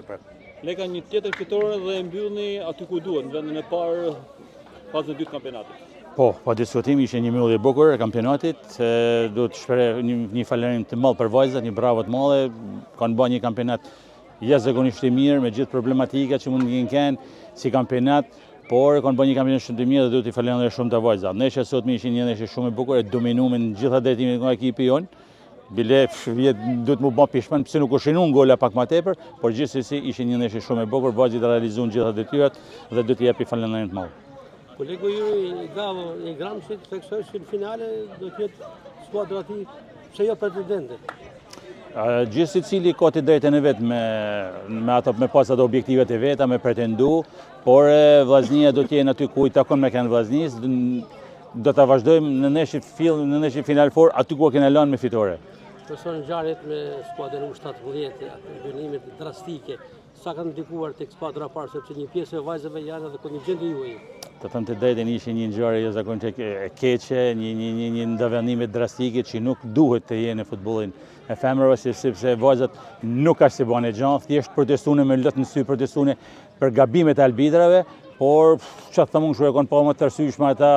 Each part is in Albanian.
tepër. Leka një tjetër fitore dhe mbyllni aty ku duhet, në vendin e parë fazën e dytë kampionatit. Po, pa diskutim ishte një mbyllje e bukur e kampionatit. Duhet të shpreh një falënderim të madh për vajzat, një bravo të madhe. Kanë bërë një kampionat jashtëzakonisht i mirë me gjithë problematikat që mund të kenë si kampionat, por kanë bërë një kampionat shumë të mirë dhe duhet t'i falenderoj shumë të vajzat. Nesha sot ishte një ndeshje shumë e bukur, e dominuar në gjitha drejtimet nga ekipi jon. Bile duhet mu bë pishman pse nuk u shënuan gola pak më tepër, por gjithsesi ishte një ndeshje shumë e bukur, vajzat realizuan gjitha detyrat dhe do t'i japi falënderim të madh. Kolegu ju i Gavo i Gramshit theksoi se në finale do të jetë skuadra aty, pse jo pretendente. Gjithë secili ka të drejtën e vet me pas ato objektivet e veta, me pretendu, por Vllaznia do të jenë aty ku i takon me kanë Vllaznis, do ta vazhdojmë në ndeshjen finalfor aty ku kena lënë me fitore. Person ngjarjet me skuadrën U17, dënimet drastike, sa kanë ndikuar tek skuadra parë sepse një pjesë e vajzave janë edhe kontingjenti juaj. Të them të drejtën ishte një ngjarje jashtëzakonisht e keqe, një ndavendime drastike që nuk duhet të jenë në futbollin e femrave, sepse vajzat nuk ka si bën e gjanë, thjesht protestuan me lot në sy, protestuan për gabimet e arbitrave, por çfarë them unë, kanë pa më të arsyeshme ata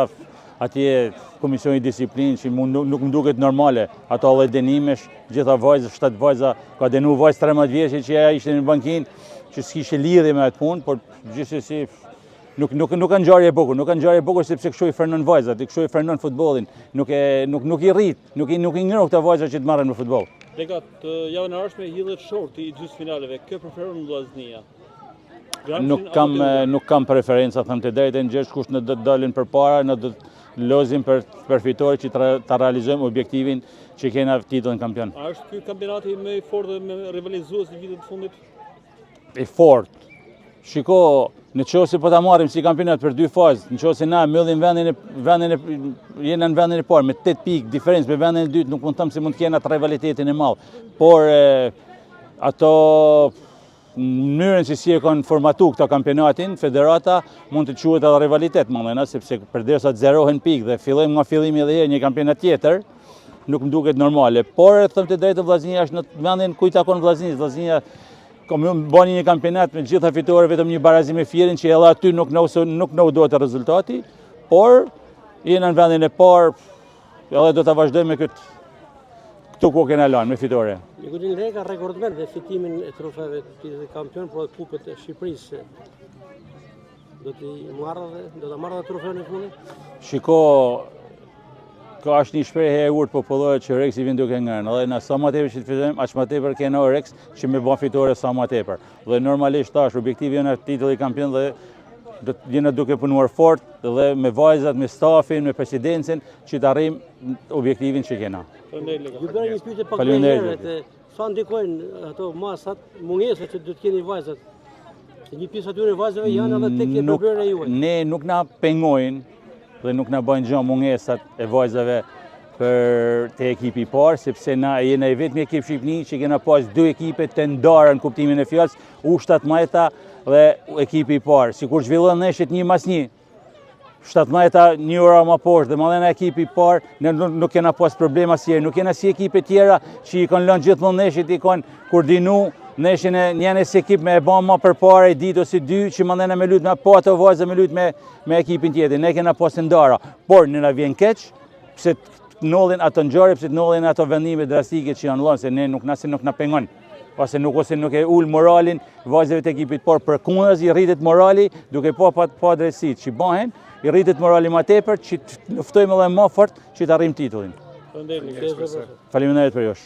atje Komisioni Disiplinë që nuk më duket normale, ato lloj dënimesh, gjitha vajzat, 7 vajza, ka dënuar vajzë 13 vjeçë që ajo ishte në bankinë, që s'kishte lidhje me atë punë, por gjithsesi nuk kanë ngjarje e bukur, sepse kështu i frenon vajzat, kështu i frenon futbollin, nuk i rrit, nuk i ngroh këta vajza që të marrin në futboll. Leka, javën e ardhshme hidhet shorti i gjysmëfinaleve, kë preferon Vllaznia? Nuk kam preferenca, them të drejtën, gjithë kush në do të dalin përpara, në do të lozim për fitore që ta realizojmë objektivin që kena titullin kampion. A është ky kampionati më i fortë dhe më rivalizues në vitet të fundit? I fortë. Shiko, në qoftë se po ta marrim si kampionat për 2 fazë, në qoftë se na mbyllim jena në vendin e parë me 8 pikë diferencë me vendin e dytë, nuk mund të them se mund të kenë atë rivalitetin e madh. Por ato mënyrën si e kanë formatu këta kampionatin, federata mund të quhet edhe rivalitet, mandena, sepse përderisa të zerohen pikë dhe fillojmë nga fillimi edhe herë një kampionat tjetër, nuk më duket normale. Por them të drejtë, Vllaznia është në vendin ku i takon Vllaznisë. Vllaznia bën një kampionat me gjitha fitore, vetëm një barazim me Fierin që edhe aty nuk na duhet rezultati, por jena në vendin e parë edhe do ta vazhdojmë me këtu ku kena lënë me fitore. Nikotin Leka rekordmen dhe fitimin e trofeve të kampion për kupët e Shqipërisë. Do ta marrë trofeun e fundit? Shiko, ka është një shprehje e urtë popullore që Reksi vjen duke ngërnë, dhe na sa më tepër që të fitojmë, aq më tepër kena Reks që me bën fitore sa më tepër. Dhe normalisht tash objektivi jonë është titulli kampion dhe do të jena duke punuar fort dhe me vajzat, me stafin, me presidencin që të arrijmë objektivin që kena. Ju bëra një pyetje pak më herët, sa ndikojnë ato masat, mungesat që do të keni vajzat? Se një pjesë aty në vajzave janë edhe tek probleme juaj. Ne nuk na pengojnë dhe nuk na bëjnë gjë mungesat e vajzave për te ekipi i parë, sepse na jena i vetmi ekip Shqipni që kena pas 2 ekipe të ndara në kuptimin e fjalës, U17 dhe ekipi i parë. Sikur zhvillon ndeshjet një mas një, 17 një ora më poshtë dhe mandena ekipi i parë, ne nuk kena pas problema asnjëherë, nuk kena si ekipe tjera që i kanë lënë gjithmonë ndeshjet, i kanë koordinu ndeshjen e njënës ekip me e bën më përpara, i ditë ose 2 që mandena me lut me po ato vajza me lut me ekipin tjetër. Ne kena pas ndara, por ne na vjen keq pse nollin ato ngjarje, pse nollin ato vendime drastike që janë lënë, se ne nuk na pengon. Ose nuk e ul moralin vajzave të ekipit, por përkundazi i rritet morali duke pa drejtësitë që bëhen, i rritet morali më tepër që të luftojmë edhe më fort që të arrijmë titullin. Faleminderit. Faleminderit për jush.